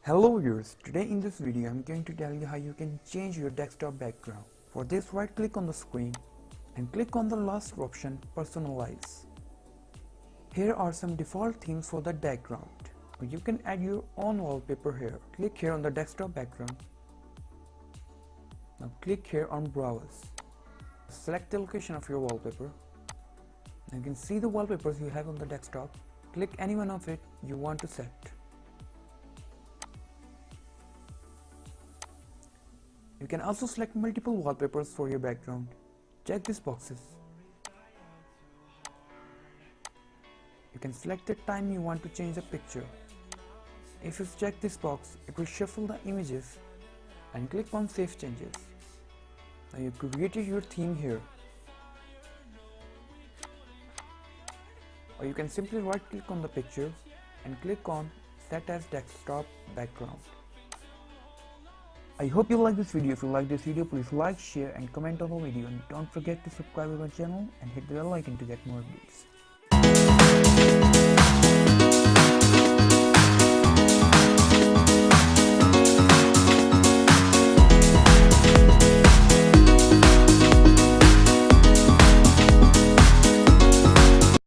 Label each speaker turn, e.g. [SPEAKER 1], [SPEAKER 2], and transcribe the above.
[SPEAKER 1] Hello viewers, today in this video I'm going to tell you how you can change your desktop background. For this, right click on the screen and click on the last option, personalize. Here are some default themes for the background. You can add your own wallpaper here. Click here on the desktop background. Now click here on browse. Select the location of your wallpaper. Now you can see the wallpapers you have on the desktop. Click any one of it you want to set. You can also select multiple wallpapers for your background. Check these boxes. You can select the time you want to change the picture. If you check this box, it will shuffle the images and click on Save Changes. Now you created your theme here. Or you can simply right click on the picture and click on Set as Desktop Background. I hope you like this video. If you like this video, please like, share and comment on the video, and don't forget to subscribe to my channel and hit the bell icon to get more updates.